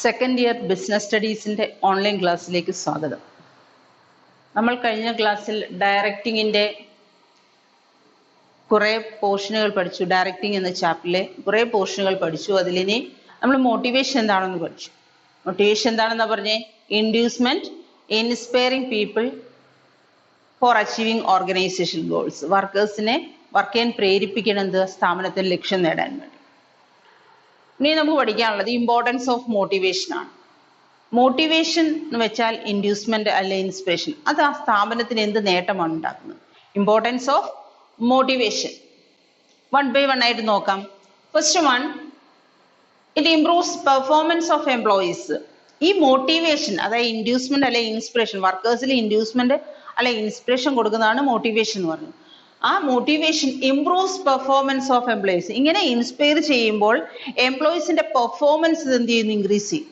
Second year business സ്റ്റഡീസിൻ്റെ online ക്ലാസ്സിലേക്ക് സ്വാഗതം. നമ്മൾ കഴിഞ്ഞ ക്ലാസ്സിൽ ഡയറക്റ്റിങ്ങിൻ്റെ കുറേ പോർഷനുകൾ പഠിച്ചു. ഡയറക്റ്റിംഗ് എന്ന ചാപ്റ്ററിലെ കുറേ പോർഷനുകൾ പഠിച്ചു. അതിലിനി നമ്മൾ മോട്ടിവേഷൻ എന്താണെന്ന് പഠിച്ചു. മോട്ടിവേഷൻ എന്താണെന്ന് പറഞ്ഞേ? Inducement, inspiring people for achieving organisation goals. വർക്കേഴ്സിനെ വർക്ക് ചെയ്യാൻ പ്രേരിപ്പിക്കുന്നത് സ്ഥാപനത്തിൽ ലക്ഷ്യം നേടാൻ വേണ്ടി. ഇനി നമുക്ക് പഠിക്കാനുള്ളത് ഇമ്പോർട്ടൻസ് ഓഫ് മോട്ടിവേഷൻ ആണ്. മോട്ടിവേഷൻ എന്ന് വെച്ചാൽ ഇൻഡ്യൂസ്മെന്റ് അല്ലെ ഇൻസ്പിറേഷൻ. അത് ആ സ്ഥാപനത്തിന് എന്ത് നേട്ടമാണ് ഉണ്ടാക്കുന്നത്? Importance of motivation one by one ആയിട്ട് നോക്കാം. First one, it improves performance of employees. ഈ മോട്ടിവേഷൻ, അതായത് ഇൻഡ്യൂസ്മെന്റ് അല്ലെ ഇൻസ്പിറേഷൻ, വർക്കേഴ്സിൽ ഇൻഡ്യൂസ്മെന്റ് അല്ലെ ഇൻസ്പിറേഷൻ കൊടുക്കുന്നതാണ് മോട്ടിവേഷൻ എന്ന് പറയുന്നത്. ആ motivation improves performance of employees. ഇങ്ങനെ ഇൻസ്പയർ ചെയ്യുമ്പോൾ എംപ്ലോയീസിന്റെ പെർഫോമൻസ് എന്ത് ചെയ്യുന്നു? ഇൻക്രീസ് ചെയ്യും.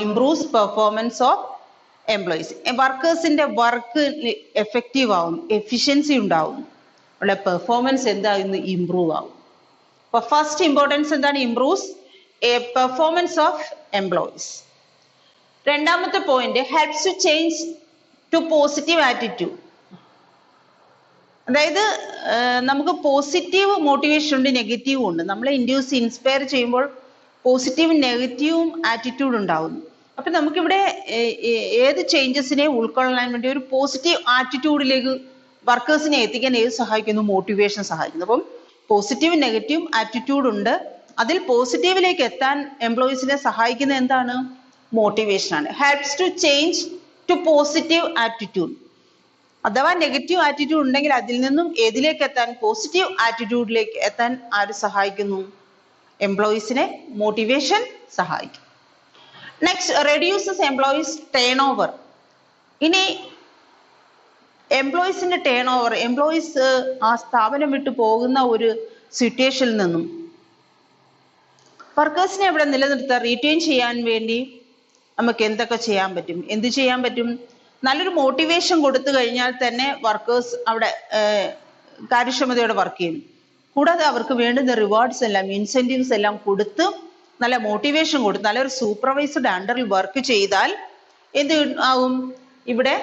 Improves performance of employees. വർക്കേഴ്സിന്റെ വർക്ക് എഫക്റ്റീവ് ആവും, എഫിഷ്യൻസി ഉണ്ടാവുന്നു, അവിടെ പെർഫോമൻസ് എന്താകുന്നു? ഇംപ്രൂവ് ആവും. അപ്പൊ ഫസ്റ്റ് ഇമ്പോർട്ടൻസ് എന്താണ്? Improves performance of employees. രണ്ടാമത്തെ point, helps to change to positive attitude. അതായത് നമുക്ക് പോസിറ്റീവ് മോട്ടിവേഷൻ ഉണ്ട്, നെഗറ്റീവും ഉണ്ട്. നമ്മളെ ഇൻസ്പയർ ചെയ്യുമ്പോൾ പോസിറ്റീവും നെഗറ്റീവും ആറ്റിറ്റ്യൂഡ് ഉണ്ടാവുന്നു. അപ്പൊ നമുക്കിവിടെ ഏത് ചേഞ്ചസിനെ ഉൾക്കൊള്ളാൻ വേണ്ടി ഒരു പോസിറ്റീവ് ആറ്റിറ്റ്യൂഡിലേക്ക് വർക്കേഴ്സിനെ എത്തിക്കാൻ ഏത് സഹായിക്കുന്നു? മോട്ടിവേഷൻ സഹായിക്കുന്നു. അപ്പം പോസിറ്റീവ് നെഗറ്റീവ് ആറ്റിറ്റ്യൂഡ് ഉണ്ട്. അതിൽ പോസിറ്റീവിലേക്ക് എത്താൻ എംപ്ലോയീസിനെ സഹായിക്കുന്ന എന്താണ്? മോട്ടിവേഷൻ ആണ്. Helps to change to positive attitude. അഥവാ നെഗറ്റീവ് ആറ്റിറ്റ്യൂഡ് ഉണ്ടെങ്കിൽ അതിൽ നിന്നും ഏതിലേക്ക് എത്താൻ? പോസിറ്റീവ് ആറ്റിറ്റ്യൂഡിലേക്ക് എത്താൻ ആര് സഹായിക്കുന്നു? എംപ്ലോയീസിനെ മോട്ടിവേഷൻ സഹായിക്കും. Next, reduces employees turn over. ഇനി എംപ്ലോയീസിന്റെ ടേൺ ഓവർ, എംപ്ലോയീസ് ആ സ്ഥാപനം വിട്ടു പോകുന്ന ഒരു സിറ്റുവേഷനിൽ നിന്നും വർക്കേഴ്സിനെ ഇവിടെ നിലനിർത്താൻ, റീറ്റെയിൻ ചെയ്യാൻ വേണ്ടി നമുക്ക് എന്തൊക്കെ ചെയ്യാൻ പറ്റും? എന്ത് ചെയ്യാൻ പറ്റും? നല്ലൊരു മോട്ടിവേഷൻ കൊടുത്തു കഴിഞ്ഞാൽ തന്നെ വർക്കേഴ്സ് അവിടെ കാര്യക്ഷമതയോടെ വർക്ക് ചെയ്യും. കൂടാതെ അവർക്ക് വേണ്ടുന്ന റിവാർഡ്സ് എല്ലാം, ഇൻസെന്റീവ്സ് എല്ലാം കൊടുത്ത് നല്ല മോട്ടിവേഷൻ കൊടുത്ത് നല്ലൊരു സൂപ്പർവൈസറുടെ അണ്ടറിൽ വർക്ക് ചെയ്താൽ എന്ത് ആവും? ഇവിടെ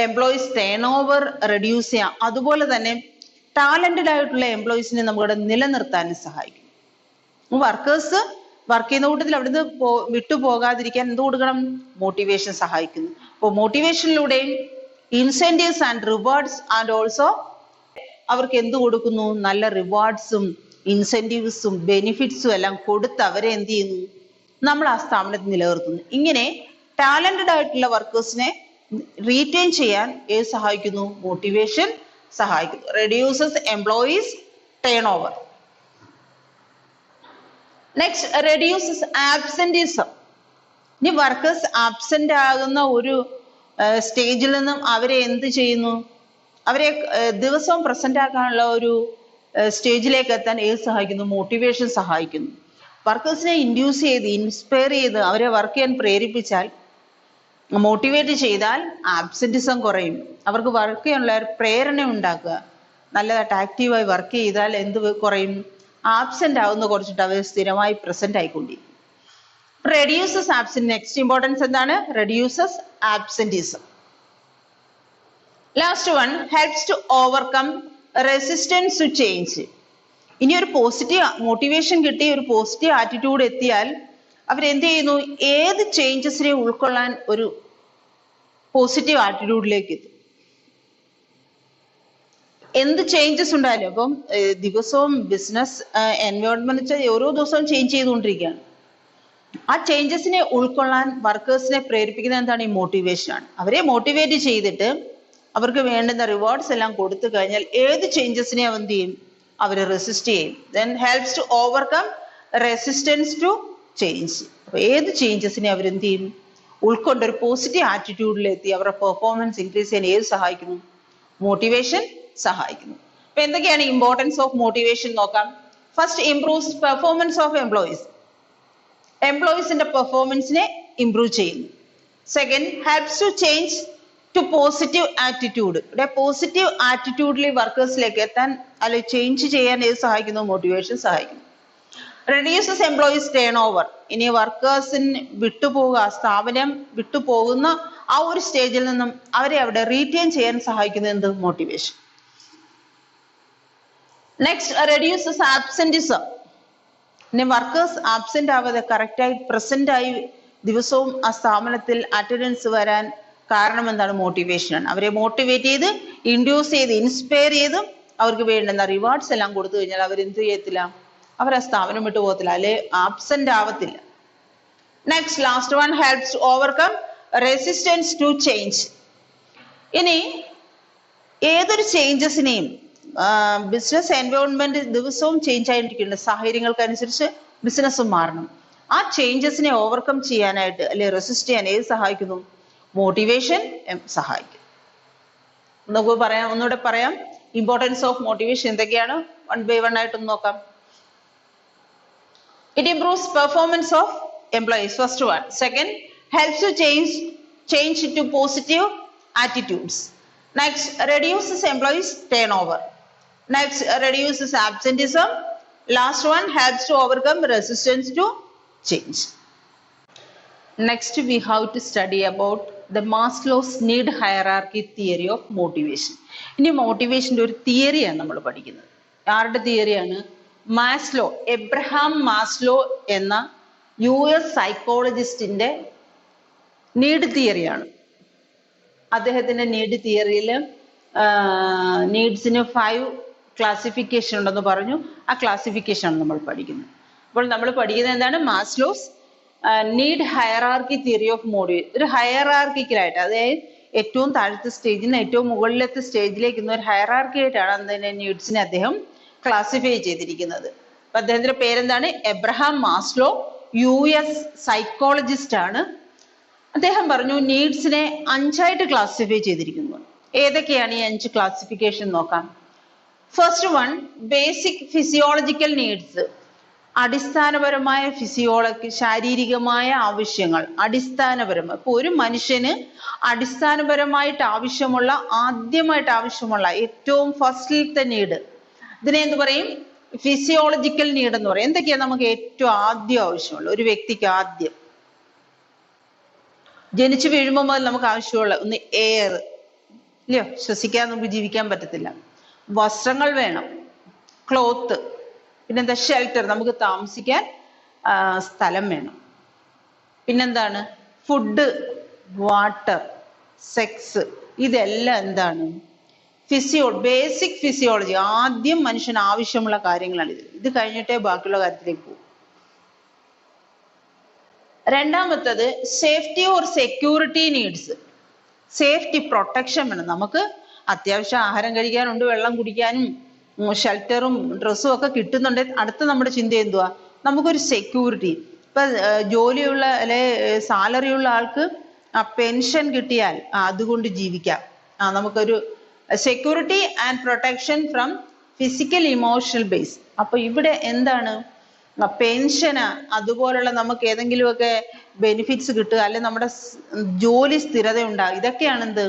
എംപ്ലോയീസ് ടേൺ ഓവർ റെഡ്യൂസ് ചെയ്യാം. അതുപോലെ തന്നെ ടാലന്റഡ് ആയിട്ടുള്ള എംപ്ലോയീസിനെ നമുക്കിവിടെ നിലനിർത്താനും സഹായിക്കും. വർക്കേഴ്സ് വർക്ക് ചെയ്യുന്ന കൂട്ടത്തിൽ അവിടുന്ന് വിട്ടുപോകാതിരിക്കാൻ എന്ത് കൊടുക്കണം? മോട്ടിവേഷൻ സഹായിക്കുന്നു. അപ്പോൾ മോട്ടിവേഷനിലൂടെയും incentives and rewards and also അവർക്ക് എന്ത് കൊടുക്കുന്നു? നല്ല റിവാർഡ്സും ഇൻസെന്റീവ്സും ബെനിഫിറ്റ്സും എല്ലാം കൊടുത്ത് അവരെ എന്ത് ചെയ്യുന്നു? നമ്മൾ ആ സ്ഥാപനത്തിൽ നിലനിർത്തുന്നു. ഇങ്ങനെ ടാലന്റഡ് ആയിട്ടുള്ള വർക്കേഴ്സിനെ റീറ്റെയിൻ ചെയ്യാൻ ഏത് സഹായിക്കുന്നു? മോട്ടിവേഷൻ സഹായിക്കുന്നു. Reduces employees turn over. Next, reduces absenteeism. ഇനി വർക്കേഴ്സ് ആബ്സെന്റ് ആകുന്ന ഒരു സ്റ്റേജിൽ നിന്നും അവരെ എന്ത് ചെയ്യുന്നു? അവരെ ദിവസവും പ്രസന്റ് ആക്കാനുള്ള ഒരു സ്റ്റേജിലേക്ക് എത്താൻ ഏത് സഹായിക്കുന്നു? മോട്ടിവേഷൻ സഹായിക്കുന്നു. വർക്കേഴ്സിനെ ഇൻഡ്യൂസ് ചെയ്ത്, ഇൻസ്പയർ ചെയ്ത് അവരെ വർക്ക് ചെയ്യാൻ പ്രേരിപ്പിച്ചാൽ, മോട്ടിവേറ്റ് ചെയ്താൽ ആബ്സെന്റിസം കുറയും. അവർക്ക് വർക്ക് ചെയ്യാനുള്ള പ്രേരണ ഉണ്ടാക്കുക. നല്ലതായിട്ട് ആക്റ്റീവായി വർക്ക് ചെയ്താൽ എന്ത് കുറയും? ആബ്സെന്റ് ആവുന്ന കുറച്ചിട്ട് അവർ സ്ഥിരമായി പ്രസന്റ് ആയിക്കൊണ്ടിരിക്കും. Reduces absent. നെക്സ്റ്റ് ഇമ്പോർട്ടൻസ് എന്താണ്? Reduces absenteeism. Last one, helps to overcome resistance to change. ഇനി ഒരു പോസിറ്റീവ് മോട്ടിവേഷൻ കിട്ടി, ഒരു പോസിറ്റീവ് ആറ്റിറ്റ്യൂഡ് എത്തിയാൽ അവരെന്ത് ചെയ്യുന്നു? ഏത് ചേഞ്ചസിനെ ഉൾക്കൊള്ളാൻ ഒരു പോസിറ്റീവ് ആറ്റിറ്റ്യൂഡിലേക്ക് എത്തും. എന്ത് ചേഞ്ചസ് ഉണ്ടായാലും, അപ്പം ദിവസവും ബിസിനസ് എൻവയോൺമെന്റ് ഓരോ ദിവസവും ചേഞ്ച് ചെയ്തുകൊണ്ടിരിക്കുകയാണ്. ആ ചേഞ്ചസിനെ ഉൾക്കൊള്ളാൻ വർക്കേഴ്സിനെ പ്രേരിപ്പിക്കുന്ന എന്താണ്? ഈ മോട്ടിവേഷൻ ആണ്. അവരെ മോട്ടിവേറ്റ് ചെയ്തിട്ട് അവർക്ക് വേണ്ടുന്ന റിവാർഡ്സ് എല്ലാം കൊടുത്തു കഴിഞ്ഞാൽ ഏത് ചേഞ്ചസിനെ എന്ത് ചെയ്യും? അവർ റെസിസ്റ്റ് ചെയ്യും. Then helps to overcome resistance to change. അപ്പൊ ഏത് ചേഞ്ചസിനെ അവരെന്ത് ചെയ്യും? ഉൾക്കൊണ്ട് ഒരു പോസിറ്റീവ് ആറ്റിറ്റ്യൂഡിലെത്തി അവരുടെ പെർഫോമൻസ് ഇൻക്രീസ് ചെയ്യാൻ ഏത് സഹായിക്കുന്നു? മോട്ടിവേഷൻ സഹായിക്കുന്നു. അപ്പൊ എന്തൊക്കെയാണ് ഇമ്പോർട്ടൻസ് ഓഫ് മോട്ടിവേഷൻ നോക്കാം. First, improves performance of employees. എംപ്ലോയീസിന്റെ പെർഫോമൻസിനെ ഇംപ്രൂവ് ചെയ്യുന്നു. Second, helps to change to positive attitude. ഇവിടെ പോസിറ്റീവ് ആറ്റിറ്റ്യൂഡിൽ വർക്കേഴ്സിലേക്ക് എത്താൻ അല്ലെങ്കിൽ ചേഞ്ച് ചെയ്യാൻ ഏത് സഹായിക്കുന്നു? മോട്ടിവേഷൻ സഹായിക്കുന്നു. Reduces employees turn over. ഇനി വർക്കേഴ്സിന് വിട്ടുപോകുക, സ്ഥാപനം വിട്ടുപോകുന്ന ആ ഒരു സ്റ്റേജിൽ നിന്നും അവരെ അവിടെ റീറ്റെയിൻ ചെയ്യാൻ സഹായിക്കുന്നത് എന്ത്? മോട്ടിവേഷൻ. Next, reduces absenteeism. ഇനി വർക്കേഴ്സ് ആബ്സെന്റ് ആവാതെ കറക്റ്റായി പ്രസന്റ് ആയി ദിവസവും ആ സ്ഥാപനത്തിൽ അറ്റൻഡൻസ് വരാൻ കാരണം എന്താണ്? മോട്ടിവേഷനാണ്. അവരെ മോട്ടിവേറ്റ് ചെയ്ത്, ഇൻഡ്യൂസ് ചെയ്ത്, ഇൻസ്പയർ ചെയ്ത് അവർക്ക് വേണ്ടുന്ന റിവാർഡ്സ് എല്ലാം കൊടുത്തു കഴിഞ്ഞാൽ അവരെന്ത് ചെയ്യത്തില്ല? അവർ ആ സ്ഥാപനം വിട്ടു പോകത്തില്ല, അല്ലെ ആബ്സെന്റ് ആവത്തില്ല. Next, last one, helps to overcome resistance to change. ഇനി ഏതൊരു ചേഞ്ചസിനെയും ബിസിനസ് എൻവയോൺമെന്റ് ദിവസവും ചേഞ്ച് ആയിരിക്കുന്നുണ്ട്. സാഹചര്യങ്ങൾക്കനുസരിച്ച് ബിസിനസ്സും മാറണം. ആ ചേഞ്ചസിനെ ഓവർകം ചെയ്യാനായിട്ട്, അല്ലെ റെസിസ്റ്റ് ചെയ്യാൻ ഏത് സഹായിക്കുന്നു? മോട്ടിവേഷൻ സഹായിക്കും. നമുക്ക് പറയാം, ഒന്നുകൂടെ പറയാം, ഇമ്പോർട്ടൻസ് ഓഫ് മോട്ടിവേഷൻ എന്തൊക്കെയാണ്? വൺ ബൈ വൺ ആയിട്ടൊന്ന് നോക്കാം. It improves performance of employees, first one. Second, helps to change to positive attitudes. Next, reduces employees turnover. Next, reduces absenteeism. Last one, helps to overcome resistance to change. Next, we have to study about the Maslow's need hierarchy theory of motivation. ഇനി മോട്ടിവേഷന്റെ ഒരു തിയറിയാണ് നമ്മൾ പഠിക്കുന്നത്. ആരുടെ തിയറിയാണ്? Maslow, Abraham Maslow എന്ന US സൈക്കോളജിസ്റ്റിന്റെ need തിയറിയാണ്. അദ്ദേഹത്തിന്റെ need തിയറിയിൽ നീഡ്സിന് 5 classification ഉണ്ടെന്ന് പറഞ്ഞു. ആ ക്ലാസിഫിക്കേഷൻ ആണ് നമ്മൾ പഠിക്കുന്നത്. അപ്പോൾ നമ്മൾ പഠിക്കുന്നത് എന്താണ്? Maslow's need hierarchy theory of motivation. ഒരു ഹയറാർക്കിക്കലായിട്ട്, അതായത് ഏറ്റവും താഴത്തെ സ്റ്റേജിൽ നിന്ന് ഏറ്റവും മുകളിലത്തെ സ്റ്റേജിലേക്ക് ഒരു ഹയറാർക്കി ആയിട്ടാണ് അതിന്റെ നീഡ്സിനെ അദ്ദേഹം ക്ലാസിഫൈ ചെയ്തിരിക്കുന്നത്. അപ്പൊ അദ്ദേഹത്തിന്റെ പേരെന്താണ്? എബ്രഹാം മാസ്ലോ, US സൈക്കോളജിസ്റ്റ് ആണ്. അദ്ദേഹം പറഞ്ഞു നീഡ്സിനെ 5ആയിട്ട് ക്ലാസിഫൈ ചെയ്തിരിക്കുന്നു. ഏതൊക്കെയാണ് ഈ 5 ക്ലാസിഫിക്കേഷൻ നോക്കാം. First one, basic physiological needs. അടിസ്ഥാനപരമായ ശാരീരികമായ ആവശ്യങ്ങൾ. അടിസ്ഥാനപരമായ, ഇപ്പൊ ഒരു മനുഷ്യന് അടിസ്ഥാനപരമായിട്ട് ആവശ്യമുള്ള, ആദ്യമായിട്ട് ആവശ്യമുള്ള, ഏറ്റവും ഫസ്റ്റിലത്തെ നീഡ്, ഇതിനെ എന്ത് പറയും? ഫിസിയോളജിക്കൽ നീഡ് എന്ന് പറയും. എന്തൊക്കെയാണ് നമുക്ക് ഏറ്റവും ആദ്യം ആവശ്യമുള്ള? ഒരു വ്യക്തിക്ക് ആദ്യം ജനിച്ചു വീഴുമ്പോൾ മുതൽ നമുക്ക് ആവശ്യമുള്ള ഒന്ന് എയർ, ഇല്ലയോ? ശ്വസിക്കാൻ നമുക്ക് ജീവിക്കാൻ പറ്റത്തില്ല. വസ്ത്രങ്ങൾ വേണം, ക്ലോത്ത്, പിന്നെന്താ? ഷെൽട്ടർ, നമുക്ക് താമസിക്കാൻ സ്ഥലം വേണം. പിന്നെന്താണ്? Food, water, sex. ഇതെല്ലാം എന്താണ്? Basic physiology. ആദ്യം മനുഷ്യന് ആവശ്യമുള്ള കാര്യങ്ങളാണ് ഇത്. ഇത് കഴിഞ്ഞിട്ടേ ബാക്കിയുള്ള കാര്യത്തിലേക്ക് പോകും. രണ്ടാമത്തത് safety or security needs. Safety, protection വേണം. നമുക്ക് അത്യാവശ്യം ആഹാരം കഴിക്കാനുണ്ട്, വെള്ളം കുടിക്കാനും ഷെൽട്ടറും ഡ്രസ്സും ഒക്കെ കിട്ടുന്നുണ്ട്. അടുത്ത നമ്മുടെ ചിന്ത എന്തുവാ? നമുക്കൊരു സെക്യൂരിറ്റി. ഇപ്പൊ ജോലിയുള്ള അല്ലെ സാലറി ഉള്ള ആൾക്ക് ആ പെൻഷൻ കിട്ടിയാൽ അതുകൊണ്ട് ജീവിക്കാം. നമുക്കൊരു security and protection from physical emotional base. അപ്പൊ ഇവിടെ എന്താണ്? പെൻഷന്, അതുപോലുള്ള നമുക്ക് ഏതെങ്കിലുമൊക്കെ ബെനിഫിറ്റ്സ് കിട്ടുക, അല്ലെ നമ്മുടെ ജോലി സ്ഥിരത ഉണ്ടാകും. ഇതൊക്കെയാണ് എന്ത്?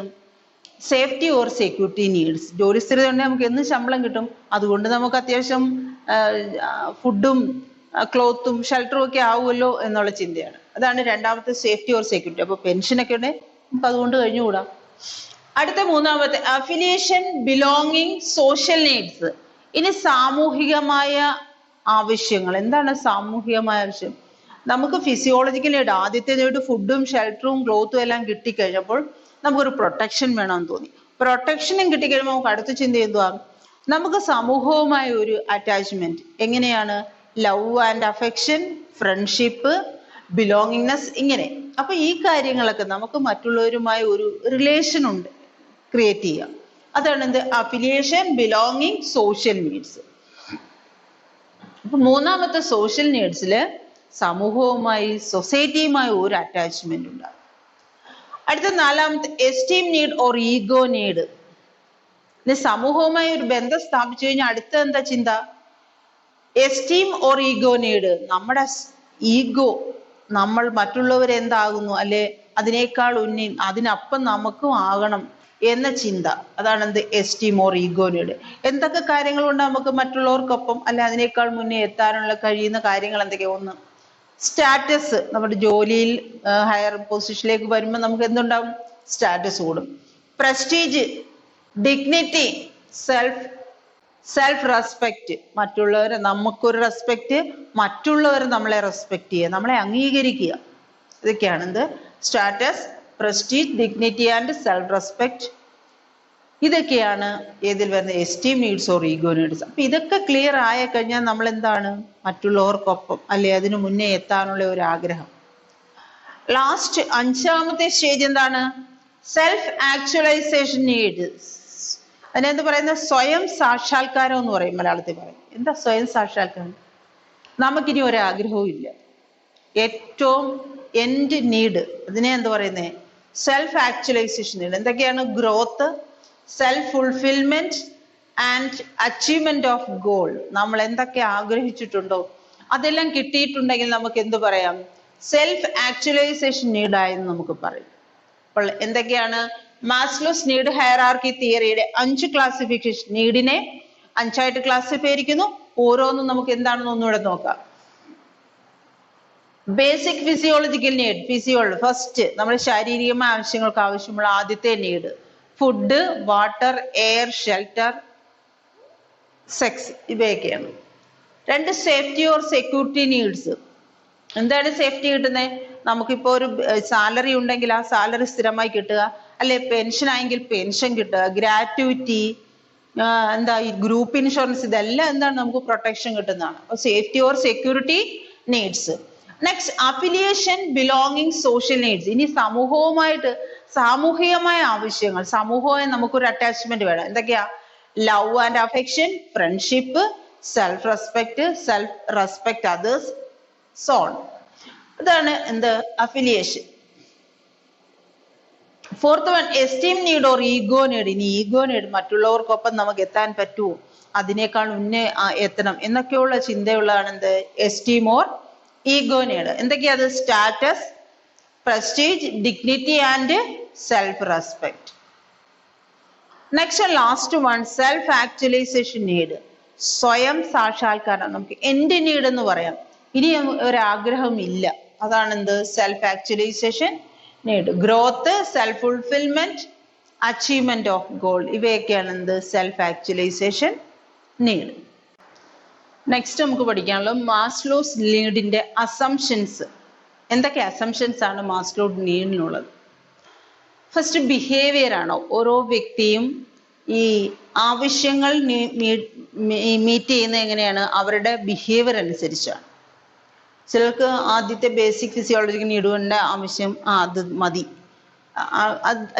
Safety or security needs. ജോലി സ്ഥിരത ഉണ്ടെങ്കിൽ നമുക്ക് എന്നും ശമ്പളം കിട്ടും. അതുകൊണ്ട് നമുക്ക് അത്യാവശ്യം ഫുഡും ക്ലോത്തും ഷെൽട്ടറും ഒക്കെ ആവുമല്ലോ എന്നുള്ള ചിന്തയാണ്. അതാണ് രണ്ടാമത്തെ, സേഫ്റ്റി ഓർ സെക്യൂരിറ്റി. അപ്പൊ പെൻഷനൊക്കെ ഉണ്ടെങ്കിൽ നമുക്ക് അതുകൊണ്ട് കഴിഞ്ഞുകൂടാം. അടുത്ത മൂന്നാമത്തെ, അഫിലിയേഷൻ, ബിലോങ്ങിങ്, സോഷ്യൽ നീഡ്സ്. ഇനി സാമൂഹികമായ ആവശ്യങ്ങൾ. എന്താണ് സാമൂഹികമായ ആവശ്യം? നമുക്ക് ഫിസിയോളജിക്കൽ നീഡ്, ആദ്യത്തെ നീഡ് ഫുഡും ഷെൽട്ടറും ക്ലോത്തും എല്ലാം കിട്ടിക്കഴിഞ്ഞപ്പോൾ നമുക്കൊരു പ്രൊട്ടക്ഷൻ വേണമെന്ന് തോന്നി. പ്രൊട്ടക്ഷനും കിട്ടിക്കഴിയുമ്പോൾ നമുക്ക് അടുത്ത ചിന്ത എന്തുവാ? നമുക്ക് സമൂഹവുമായ ഒരു അറ്റാച്ച്മെന്റ്. എങ്ങനെയാണ്? Love and affection, friendship, belongingness, ഇങ്ങനെ. അപ്പൊ ഈ കാര്യങ്ങളൊക്കെ നമുക്ക് മറ്റുള്ളവരുമായി ഒരു റിലേഷൻ ഉണ്ട്, ക്രിയേറ്റ് ചെയ്യാം. അതാണ് എന്ത്? Affiliation, belonging, social needs. അപ്പൊ മൂന്നാമത്തെ സോഷ്യൽ നീഡ്സില് സമൂഹവുമായി, സൊസൈറ്റിയുമായി ഒരു അറ്റാച്ച്മെന്റ് ഉണ്ടാകും. അടുത്ത നാലാമത്തെ, esteem need or ego need. സമൂഹവുമായി ഒരു ബന്ധം സ്ഥാപിച്ചു കഴിഞ്ഞാൽ അടുത്ത എന്താ ചിന്ത? Esteem or ego need. നമ്മുടെ ഈഗോ, നമ്മൾ മറ്റുള്ളവരെന്താകുന്നു, അല്ലെ അതിനേക്കാൾ അതിനപ്പം നമുക്കും ആകണം എന്ന ചിന്ത, അതാണ് എന്ത് എസ്റ്റീം ഓർ ഈഗോ നീഡ്. എന്തൊക്കെ കാര്യങ്ങളുണ്ട് നമുക്ക് മറ്റുള്ളവർക്കൊപ്പം അല്ലെ അതിനേക്കാൾ മുന്നേ എത്താനുള്ള കഴിയുന്ന കാര്യങ്ങൾ എന്തൊക്കെയാ? ഒന്ന്, സ്റ്റാറ്റസ്, നമ്മുടെ ജോലിയിൽ ഹയർ പൊസിഷനിലേക്ക് വരുമ്പോൾ നമുക്ക് എന്തുണ്ടാവും? സ്റ്റാറ്റസ് കൂടും. പ്രസ്റ്റീജ്, ഡിഗ്നിറ്റി, സെൽഫ് റെസ്പെക്ട്, മറ്റുള്ളവരെ, നമുക്കൊരു റെസ്പെക്ട്, മറ്റുള്ളവർ നമ്മളെ റെസ്പെക്ട് ചെയ്യുക, നമ്മളെ അംഗീകരിക്കുക. ഇതൊക്കെയാണ് എന്ത്? Status, prestige, dignity and self respect. ഇതൊക്കെയാണ് ഏതിൽ വരുന്ന esteem needs or ego needs. അപ്പൊ ഇതൊക്കെ ക്ലിയർ ആയി കഴിഞ്ഞാൽ നമ്മൾ എന്താണ്? മറ്റുള്ളവർക്കൊപ്പം അല്ലെ അതിനു മുന്നേ എത്താനുള്ള ഒരു ആഗ്രഹം. ലാസ്റ്റ് 5ാമത്തെ സ്റ്റേജ് എന്താണ്? Self actualization needs. അതിനെന്ത് പറയുന്നത്? സ്വയം സാക്ഷാത്കാരം എന്ന് പറയും, മലയാളത്തിൽ പറയും. എന്താ സ്വയം സാക്ഷാത്കാരം? നമുക്കിനി ഒരാഗ്രഹവും ഇല്ല, ഏറ്റവും എൻഡ് നീഡ്, അതിനെ എന്താ പറയുന്നത്? Self actualisation need. എന്തൊക്കെയാണ്? Growth, self fulfilment and achievement of goal. നമ്മൾ എന്തൊക്കെ ആഗ്രഹിച്ചിട്ടുണ്ടോ അതെല്ലാം കിട്ടിയിട്ടുണ്ടെങ്കിൽ നമുക്ക് എന്ത് പറയാം? സെൽഫ് ആക്ച്വലൈസേഷൻ നീഡായെന്ന് നമുക്ക് പറയും. അപ്പോൾ എന്തൊക്കെയാണ്? മാസ്ലോസ് നീഡ് ഹയറാർക്കി തിയറിയുടെ 5 ക്ലാസിഫിക്കേഷൻ, നീഡിനെ 5ആയിട്ട് ക്ലാസിഫൈ ചെയ്തിരിക്കുന്നു. ഓരോന്നും നമുക്ക് എന്താണെന്ന് ഒന്നുകൂടെ നോക്കാം. ബേസിക് ഫിസിയോളജിക്കൽ നീഡ്, ഫസ്റ്റ് നമ്മുടെ ശാരീരികമായ ആവശ്യങ്ങൾക്ക് ആവശ്യമുള്ള ആദ്യത്തെ need food, water, air, shelter, sex, ഇവയൊക്കെയാണ്. 2 സേഫ്റ്റി ഓർ സെക്യൂരിറ്റി നീഡ്സ്. എന്താണ് സേഫ്റ്റി കിട്ടുന്നത്? നമുക്കിപ്പോ ഒരു സാലറി ഉണ്ടെങ്കിൽ ആ സാലറി സ്ഥിരമായി കിട്ടുക, അല്ലെ പെൻഷൻ ആയെങ്കിൽ പെൻഷൻ കിട്ടുക, ഗ്രാറ്റുവിറ്റി, എന്താ ഈ ഗ്രൂപ്പ് ഇൻഷുറൻസ്, ഇതെല്ലാം എന്താണ്? നമുക്ക് പ്രൊട്ടക്ഷൻ കിട്ടുന്നതാണ്. അപ്പൊ safety or security needs. Next affiliation, belonging, social needs. ഇനി സാമൂഹികമായ ആവശ്യങ്ങൾ, സമൂഹമായി നമുക്കൊരു അറ്റാച്ച്മെന്റ് വേണം. എന്തൊക്കെയാ? Love and affection, friendship, self respect others, so on. അതാണ് എന്ത്? Affiliation. 4th one esteem need or ego need. ഇനി ഈഗോ നീഡ്, മറ്റുള്ളവർക്കൊപ്പം നമുക്ക് എത്താൻ പറ്റുമോ, അതിനേക്കാൾ മുന്നേ എത്തണം എന്നൊക്കെയുള്ള ചിന്തയുള്ളതാണ് എന്ത്? Esteem or ego need. എന്തൊക്കെയാ അത്? Status, prestige, dignity and self respect. Next last one self actualisation need, സ്വയം സാക്ഷാത്കാരം. നമുക്ക് എൻഡ് നീഡ് എന്ന് പറയാം. ഇനി ഒരാഗ്രഹം ഇല്ല, അതാണ് എന്ത്? Self actualisation need. Growth, self fulfilment, achievement of goal, ഇവയൊക്കെയാണ് എന്ത്? Self actualisation need. നെക്സ്റ്റ് നമുക്ക് പഠിക്കാനുള്ളത് മാസ്ലോസ് നീഡിന്റെ അസംഷൻസ്. എന്തൊക്കെ അസംഷൻസ് ആണ് മാസ്ലോ നീഡിനുള്ളത്? ഫസ്റ്റ് ബിഹേവിയർ ആണ്. ഓരോ വ്യക്തിയും ഈ ആവശ്യങ്ങൾ മീറ്റ് ചെയ്യുന്നത് എങ്ങനെയാണ്? അവരുടെ ബിഹേവിയർ അനുസരിച്ചാണ്. ചിലർക്ക് ആദ്യത്തെ ബേസിക് ഫിസിയോളജിക്കൽ നീഡുകളുടെ ആവശ്യം അത് മതി,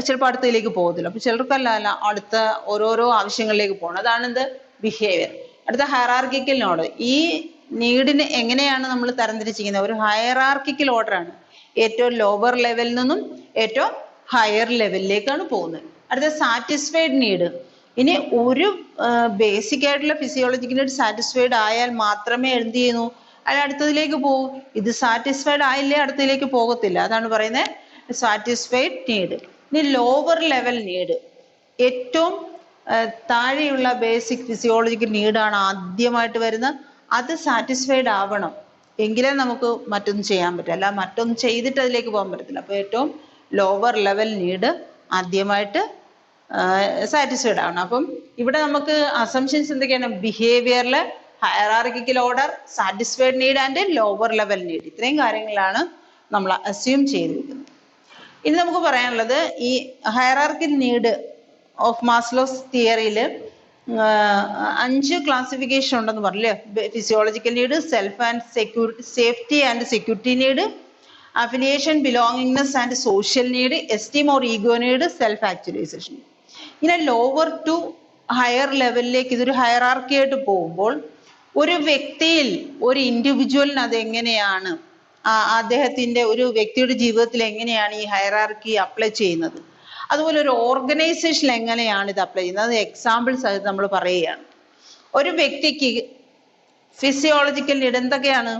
ചിലപ്പോൾ അടുത്തതിലേക്ക് പോകത്തില്ല. അപ്പൊ ചിലർക്കല്ല അടുത്ത ഓരോരോ ആവശ്യങ്ങളിലേക്ക് പോകണം. അതാണ് എന്ത്? ബിഹേവിയർ. അടുത്ത ഹയറാർക്കിക്കൽ നോഡ്. ഈ നീഡിന് എങ്ങനെയാണ് നമ്മൾ തരംതിരിച്ചിരിക്കുന്നത്? ഒരു ഹയറാർക്കിക്കൽ ഓർഡർ ആണ്. ഏറ്റവും ലോവർ ലെവലിൽ നിന്നും ഏറ്റവും ഹയർ ലെവലിലേക്കാണ് പോകുന്നത്. അടുത്ത സാറ്റിസ്ഫൈഡ് നീഡ്. ഇനി ഒരു ബേസിക് ആയിട്ടുള്ള ഫിസിയോളജിക്കൽ നീഡ് സാറ്റിസ്ഫൈഡ് ആയാൽ മാത്രമേ എന്ത് ചെയ്യുന്നു? അയാൾ അടുത്തതിലേക്ക് പോകും. ഇത് സാറ്റിസ്ഫൈഡ് ആയില്ലേ അടുത്തതിലേക്ക് പോകത്തില്ല. അതാണ് പറയുന്നത് സാറ്റിസ്ഫൈഡ് നീഡ്. ഇനി ലോവർ ലെവൽ നീഡ്, ഏറ്റവും താഴെയുള്ള ബേസിക് ഫിസിയോളജിക്കൽ നീഡാണ് ആദ്യമായിട്ട് വരുന്നത്. അത് സാറ്റിസ്ഫൈഡ് ആവണം, എങ്കിലേ നമുക്ക് മറ്റൊന്നും ചെയ്യാൻ പറ്റില്ല. അല്ല മറ്റൊന്നും ചെയ്തിട്ട് അതിലേക്ക് പോകാൻ പറ്റത്തില്ല. അപ്പൊ ഏറ്റവും ലോവർ ലെവൽ നീഡ് ആദ്യമായിട്ട് സാറ്റിസ്ഫൈഡ് ആവണം. അപ്പം ഇവിടെ നമുക്ക് അസംഷൻസ് എന്തൊക്കെയാണ്? ബിഹേവിയറില് hierarchical order, satisfied need and lower level need. ഇത്രയും കാര്യങ്ങളാണ് നമ്മൾ അസ്യൂം ചെയ്തിരിക്കുന്നത്. ഇനി നമുക്ക് പറയാനുള്ളത് ഈ ഹയറാർക്കിക്കൽ നീഡ് ഓഫ് മാസ്ലോസ് തിയറിയിൽ 5 ക്ലാസിഫിക്കേഷൻ ഉണ്ടെന്ന് പറഞ്ഞില്ലേ? Physiological need, safety and security need, affiliation, belongingness and social need, esteem or ego need, self actualization. ഇങ്ങനെ ലോവർ ടു ഹയർ ലെവലിലേക്ക് ഇതൊരു ഹയറാർക്കി ആയിട്ട് പോകുമ്പോൾ ഒരു വ്യക്തിയിൽ, ഒരു ഇൻഡിവിജ്വലിന് അത് എങ്ങനെയാണ്, അദ്ദേഹത്തിന്റെ ഒരു വ്യക്തിയുടെ ജീവിതത്തിൽ എങ്ങനെയാണ് ഈ ഹയറാർക്കി അപ്ലൈ ചെയ്യുന്നത്, അതുപോലെ ഒരു ഓർഗനൈസേഷനിൽ എങ്ങനെയാണ് ഇത് അപ്ലൈ ചെയ്യുന്നത്, അത് എക്സാമ്പിൾസ് ആയിട്ട് നമ്മൾ പറയുകയാണ്. ഒരു വ്യക്തിക്ക് ഫിസിയോളജിക്കൽ നീഡ് എന്തൊക്കെയാണ്?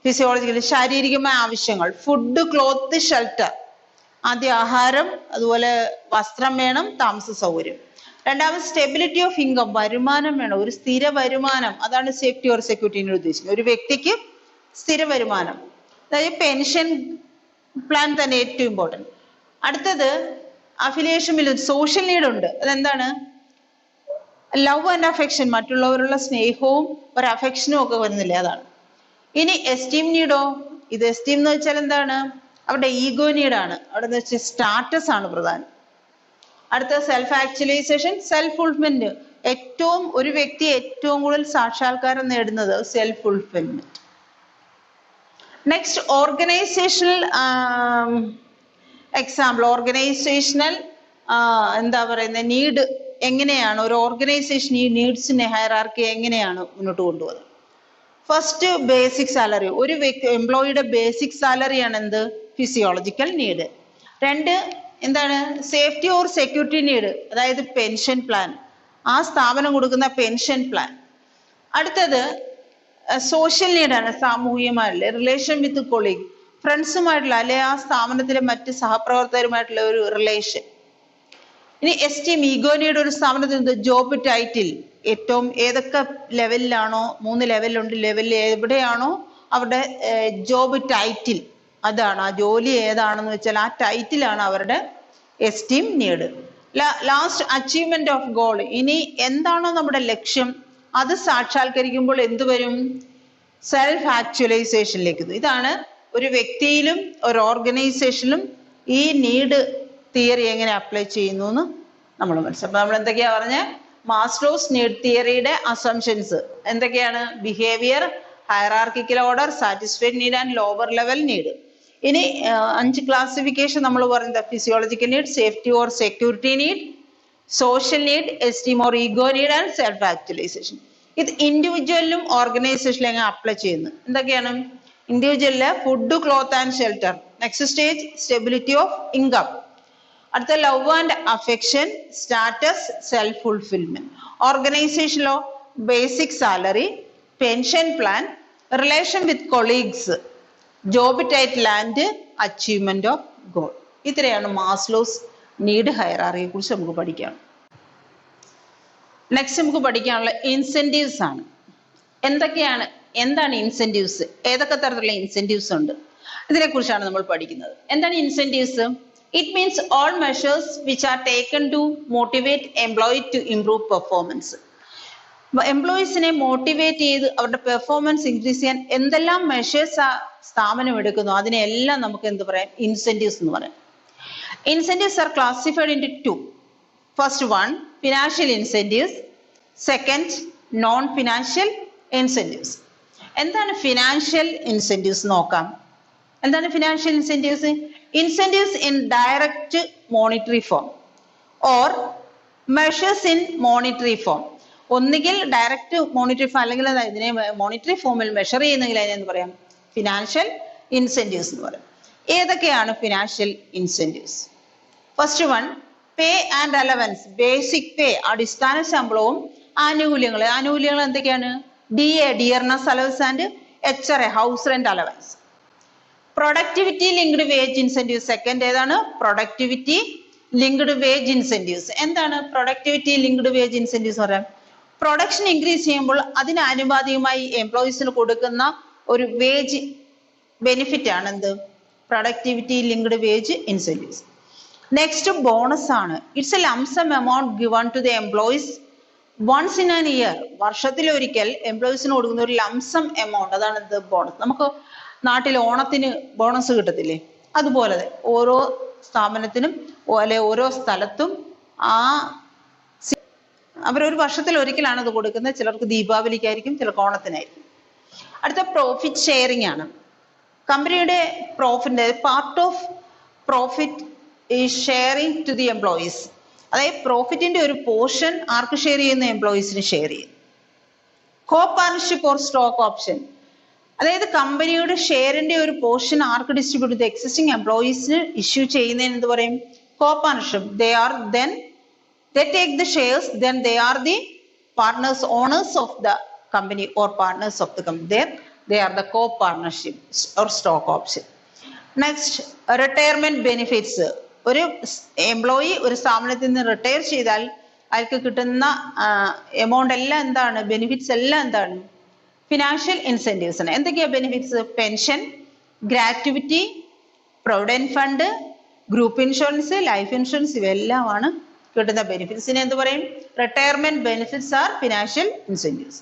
ഫിസിയോളജിക്കൽ ശാരീരികമായ ആവശ്യങ്ങൾ ഫുഡ്, ക്ലോത്ത്, ഷെൽട്ടർ. ആദ്യം ആഹാരം, അതുപോലെ വസ്ത്രം വേണം, താമസ സൗകര്യം. രണ്ടാമത് സ്റ്റെബിലിറ്റി ഓഫ് ഇൻകം, വരുമാനം വേണം, ഒരു സ്ഥിര വരുമാനം. അതാണ് സേഫ്റ്റി ഓർ സെക്യൂരിറ്റി ഉദ്ദേശിക്കുന്നത്. ഒരു വ്യക്തിക്ക് സ്ഥിര വരുമാനം, അതായത് പെൻഷൻ പ്ലാൻ തന്നെ ഏറ്റവും ഇമ്പോർട്ടൻറ്റ്. അടുത്തത് അഫിലിയേഷൻ, സോഷ്യൽ നീഡ് ഉണ്ട്. അതെന്താണ്? ലവ് ആൻഡ് അഫെക്ഷൻ, മറ്റുള്ളവരുള്ള സ്നേഹവും ഒരു അഫെക്ഷനും ഒക്കെ വരുന്നില്ലേ, അതാണ്. ഇനി എസ്റ്റീം നീഡോ? ഇത് എസ്റ്റീം എന്ന് വെച്ചാൽ എന്താണ്? അവരുടെ ഈഗോ നീഡാണ്. അവിടെ എന്ന് വെച്ചാൽ സ്റ്റാറ്റസ് ആണ് പ്രധാനം. അടുത്ത സെൽഫ് ആക്ച്വലൈസേഷൻ, സെൽഫ് ഫുൾഫിൽമെന്റ്. ഒരു വ്യക്തി ഏറ്റവും കൂടുതൽ സാക്ഷാത്കാരം നേടുന്നത് self fulfilment. Next organisational example. Organisational എന്താ പറയുന്നത്, നീഡ് എങ്ങനെയാണ് ഒരു ഓർഗനൈസേഷൻ ഈ നീഡ്സിനെ ഹയറാർക്കി എങ്ങനെയാണ് മുന്നോട്ട് കൊണ്ടുപോകുന്നത്? First basic salary. ഒരു വ്യക്തി എംപ്ലോയിയുടെ ബേസിക് സാലറിയാണ് എന്ത്? Physiological need. രണ്ട് എന്താണ്? സേഫ്റ്റി ഓർ സെക്യൂരിറ്റി നീഡ്, അതായത് പെൻഷൻ പ്ലാൻ, ആ സ്ഥാപനം കൊടുക്കുന്ന പെൻഷൻ പ്ലാൻ. അടുത്തത് സോഷ്യൽ നീഡാണ്, സാമൂഹികമായിട്ടുള്ള റിലേഷൻ വിത്ത് കൊളീഗ്, ഫ്രണ്ട്സുമായിട്ടുള്ള അല്ലെ ആ സ്ഥാപനത്തിലെ മറ്റ് സഹപ്രവർത്തകരുമായിട്ടുള്ള ഒരു റിലേഷൻ. ഇനി എസ്റ്റീം, ഈഗോ നീഡ്. ഒരു സ്ഥാപനത്തിൽ ജോബ് ടൈറ്റിൽ, ഏറ്റവും ഏതൊക്കെ ലെവലിലാണോ, 3 ലെവലുണ്ട്, ലെവലിൽ എവിടെയാണോ അവരുടെ ജോബ് ടൈറ്റിൽ, അതാണ് ആ ജോലി ഏതാണെന്ന് വെച്ചാൽ ആ ടൈറ്റിലാണ് അവരുടെ esteem need. Last achievement of goal. ഇനി എന്താണോ നമ്മുടെ ലക്ഷ്യം അത് സാക്ഷാത്കരിക്കുമ്പോൾ എന്ത് വരും? സെൽഫ് ആക്ച്വലൈസേഷനിലേക്ക്. ഇതാണ് ഒരു വ്യക്തിയിലും ഒരു ഓർഗനൈസേഷനിലും ഈ നീഡ് തിയറി എങ്ങനെ അപ്ലൈ ചെയ്യുന്നു എന്ന് നമ്മൾ മനസ്സിലാക്കും. അപ്പൊ നമ്മൾ എന്തൊക്കെയാ പറഞ്ഞ? മാസ്ലോസ് നീഡ് തിയറിയുടെ അസംഷൻസ് എന്തൊക്കെയാണ്? Behaviour, hierarchical order, satisfied need and lower level need. ഇനി 5 ക്ലാസിഫിക്കേഷൻ നമ്മൾ പറയുന്നത്: physiological need, safety or security need, social need, esteem or ego need and self actualisation. ഇത് ഇൻഡിവിജ്വലിലും ഓർഗനൈസേഷനിലും എങ്ങനെ അപ്ലൈ ചെയ്യുന്നു? എന്തൊക്കെയാണ്? ഇൻഡിവിജ്വലില് food, cloth and shelter. Next stage stability of income. അടുത്ത love and affection, status, self fulfilment. ഓർഗനൈസേഷനിലോ basic salary, pension plan, relation with colleagues, job title and achievement of goal. ഇത്രയാണ് മാസ്ലോസ് നീഡ് ഹയറാർക്കിയെ കുറിച്ച് നമുക്ക് പഠിക്കാം. Next നമുക്ക് പഠിക്കാനുള്ള incentives ആണ്. എന്താണ് ഇൻസെന്റീവ്സ്? ഏതൊക്കെ തരത്തിലുള്ള ഇൻസെന്റീവ്സ് ഉണ്ട്? ഇതിനെ കുറിച്ചാണ് നമ്മൾ പഠിക്കുന്നത്. എന്താണ് incentives? It means all measures which are taken to motivate employee to improve performance. എംപ്ലോയീസിനെ മോട്ടിവേറ്റ് ചെയ്ത് അവരുടെ പെർഫോമൻസ് ഇൻക്രീസ് ചെയ്യാൻ എന്തെല്ലാം മെഷേഴ്സ് ആ സ്ഥാപനം എടുക്കുന്നു അതിനെല്ലാം നമുക്ക് എന്ത് പറയാം? ഇൻസെന്റീവ്സ് എന്ന് പറയാം. Incentives are classified into 2. First one, financial incentives. Second, non-financial incentives. എന്താണ് ഫിനാൻഷ്യൽ ഇൻസെന്റീവ്സ് നോക്കാം. എന്താണ് financial incentives? Incentives in direct monetary form or measures in monetary form. ഒന്നുകിൽ ഡയറക്റ്റ് മോണിറ്ററി ഫോം അല്ലെങ്കിൽ ഇതിനെ മോണിറ്ററി ഫോമിൽ മെഷർ ചെയ്യുന്നെങ്കിൽ അതിനെന്ത് പറയാം? ഫിനാൻഷ്യൽ ഇൻസെന്റീവ്സ് എന്ന് പറയാം. ഏതൊക്കെയാണ് financial incentives? First one, pay and allowance. Basic pay, അടിസ്ഥാന ശമ്പളവും ആനുകൂല്യങ്ങൾ എന്തൊക്കെയാണ്? DA, dearness allowance and HRA, house rent allowance. Productivity linked wage incentives. Second ഏതാണ്? Productivity linked wage incentives. എന്താണ് പ്രൊഡക്ടിവിറ്റി ലിങ്ക്ഡ് വേജ് ഇൻസെന്റീവ്സ് പറയാം? പ്രൊഡക്ഷൻ ഇൻക്രീസ് ചെയ്യുമ്പോൾ അതിന് ആനുപാതികമായി എംപ്ലോയീസിന് കൊടുക്കുന്ന ഒരു വേജ് ബെനിഫിറ്റ് ആണ് എന്ത്? Productivity linked wage incentives. Next bonus ആണ്. It's a lump sum amount given to the employees once in an year. വർഷത്തിലൊരിക്കൽ എംപ്ലോയീസിന് കൊടുക്കുന്ന ഒരു ലംസം എമൗണ്ട്, അതാണ് എന്ത്? ബോണസ്. നമുക്ക് നാട്ടിൽ ഓണത്തിന് ബോണസ് കിട്ടത്തില്ലേ? അതുപോലെ ഓരോ സ്ഥാപനത്തിനും അല്ലെ ഓരോ സ്ഥലത്തും അവരൊരു വർഷത്തിൽ ഒരിക്കലാണ് അത് കൊടുക്കുന്നത്. ചിലർക്ക് ദീപാവലിക്കായിരിക്കും, ചിലർക്ക് ഓണത്തിനായിരിക്കും. അടുത്ത പ്രോഫിറ്റ് ഷെയറിംഗ് ആണ്. കമ്പനിയുടെ പ്രോഫിറ്റ്, പാർട്ട് ഓഫ് പ്രോഫിറ്റ് ഈ ഷെയറിംഗ് ടു ദി എംപ്ലോയീസ്. അതായത് പ്രോഫിറ്റിന്റെ ഒരു പോർഷൻ ആർക്ക് ഷെയർ ചെയ്യുന്ന? എംപ്ലോയീസിന് ഷെയർ ചെയ്യും. കോ പാർട്ണർഷിപ്പ് ഓർ സ്റ്റോക്ക് ഓപ്ഷൻ, അതായത് കമ്പനിയുടെ ഷെയറിന്റെ ഒരു പോർഷൻ ആർക്ക് ഡിസ്ട്രിബ്യൂട്ട് ചെയ്ത് എക്സിസ്റ്റിംഗ് എംപ്ലോയീസിന് ഇഷ്യൂ ചെയ്യുന്നതിന് എന്ത് പറയും? Co partnership. They take the shares, then they are the partners, owners of the company or partners of the company. They are the co-partnership or stock option. Next retirement benefits. ഒരു employee ഒരു സ്ഥാപനത്തിൽ നിന്ന് retire ചെയ്താൽ അയാൾക്ക് കിട്ടുന്ന amount എല്ലാം എന്താണ്? Benefits എല്ലാം എന്താണ്? ഫിനാൻഷ്യൽ ഇൻസെന്റീവ്സ് ആണ്. എന്തൊക്കെയാ benefits? Pension, gratuity, provident fund, group insurance, life insurance, ഇവയെല്ലാമാണ് കിട്ടുന്ന ബെനിഫിറ്റ്സിനെ എന്ത് പറയും? Retirement benefits are financial incentives.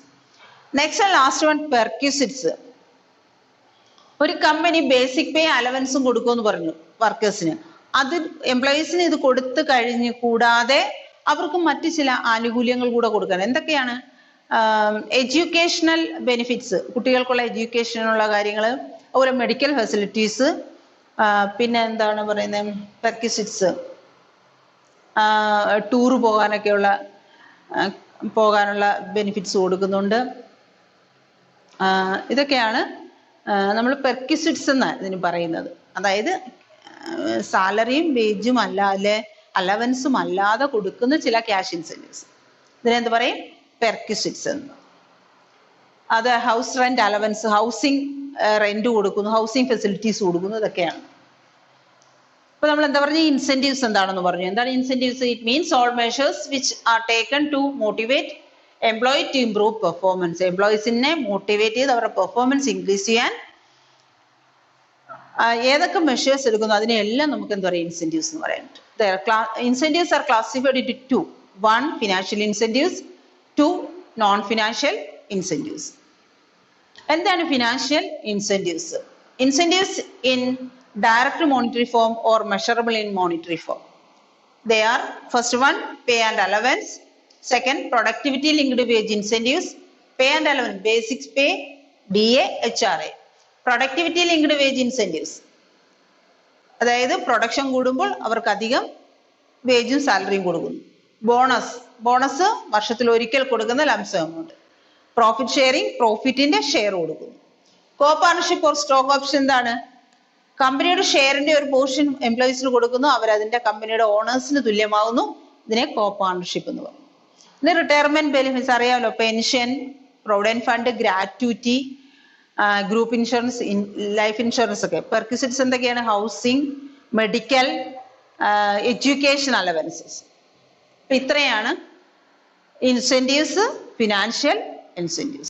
Next last one perquisites. ഒരു കമ്പനി ബേസിക് പേ അലവൻസും കൊടുക്കുമെന്ന് പറഞ്ഞു വർക്കേഴ്സിന്. അത് എംപ്ലോയീസിന് ഇത് കൊടുത്തു കഴിഞ്ഞ് കൂടാതെ അവർക്ക് മറ്റു ചില ആനുകൂല്യങ്ങൾ കൂടെ കൊടുക്കണം. എന്തൊക്കെയാണ്? എഡ്യൂക്കേഷണൽ ബെനിഫിറ്റ്സ്, കുട്ടികൾക്കുള്ള എഡ്യൂക്കേഷനുള്ള കാര്യങ്ങൾ, അതുപോലെ മെഡിക്കൽ ഫെസിലിറ്റീസ്, പിന്നെ എന്താണ് പറയുന്നത്, പെർക്വിസിറ്റ്സ്, ടൂർ പോകാനുള്ള ബെനിഫിറ്റ്സ് കൊടുക്കുന്നുണ്ട്. ഇതൊക്കെയാണ് നമ്മൾ പെർക്വിസിറ്റ്സ് എന്നാണ് ഇതിന് പറയുന്നത്. അതായത് സാലറിയും വേജും അല്ലാതെ അലവൻസും അല്ലാതെ കൊടുക്കുന്ന ചില ക്യാഷ് ഇൻസെന്റീവ്സ്, ഇതിനെന്ത് പറയും? പെർക്വിസിറ്റ്സ് എന്ന്. അത് house rent allowance, housing rent കൊടുക്കുന്നു, ഹൗസിംഗ് ഫെസിലിറ്റീസ് കൊടുക്കുന്നു, ഇതൊക്കെയാണ്. അപ്പൊ നമ്മൾ എന്താ പറഞ്ഞ? ഇൻസെന്റീവ്സ് എന്താണെന്ന് പറഞ്ഞു. എന്താണ് incentives? It means all measures which are taken to motivate employee to improve performance. എംപ്ലോയീസിനെ മോട്ടിവേറ്റ് ചെയ്ത് അവരുടെ പെർഫോമൻസ് ഇൻക്രീസ് ചെയ്യാൻ ഏതൊക്കെ മെഷേഴ്സ് എടുക്കുന്നു അതിനെല്ലാം നമുക്ക് എന്താ പറയുക? ഇൻസെന്റീവ്സ് എന്ന് പറയുന്നത്. Incentives are classified into two. 1 financial incentives, 2 non financial incentives. എന്താണ് financial incentives? Incentives in direct monetary form or measurable in monetary form. They are first one pay and allowance, second productivity linked wage incentives, pay and allowance, basic pay, DA, HRA. Productivity linked wage incentives, അതായത് production കൂടുമ്പോൾ അവർക്ക് അധികം വേജും സാലറിയും കൊടുക്കുന്നു. Bonus വർഷത്തിൽ ഒരിക്കൽ കൊടുക്കുന്ന lump sum amount. Profit sharing, പ്രോഫിറ്റിന്റെ ഷെയർ കൊടുക്കുന്നു. Co partnership or stock option എന്താണ്? കമ്പനിയുടെ ഷെയറിന്റെ ഒരു പോർഷൻ എംപ്ലോയീസിന് കൊടുക്കുന്നു, അവരതിന്റെ കമ്പനിയുടെ ഓണേഴ്സിന് തുല്യമാകുന്നു. ഇതിനെ കോ പാർട്ണർഷിപ്പ് എന്ന് പറയും. ഇത് റിട്ടയർമെന്റ് ബെനിഫിറ്റ്സ് അറിയാമല്ലോ, pension, provident fund, gratuity, group insurance, life insurance ഒക്കെ. പെർക്വിസിറ്റ്സ് എന്തൊക്കെയാണ്? Housing, medical, education allowances. ഇത്രയാണ് ഇൻസെന്റീവ്സ്, ഫിനാൻഷ്യൽ ഇൻസെന്റീവ്സ്.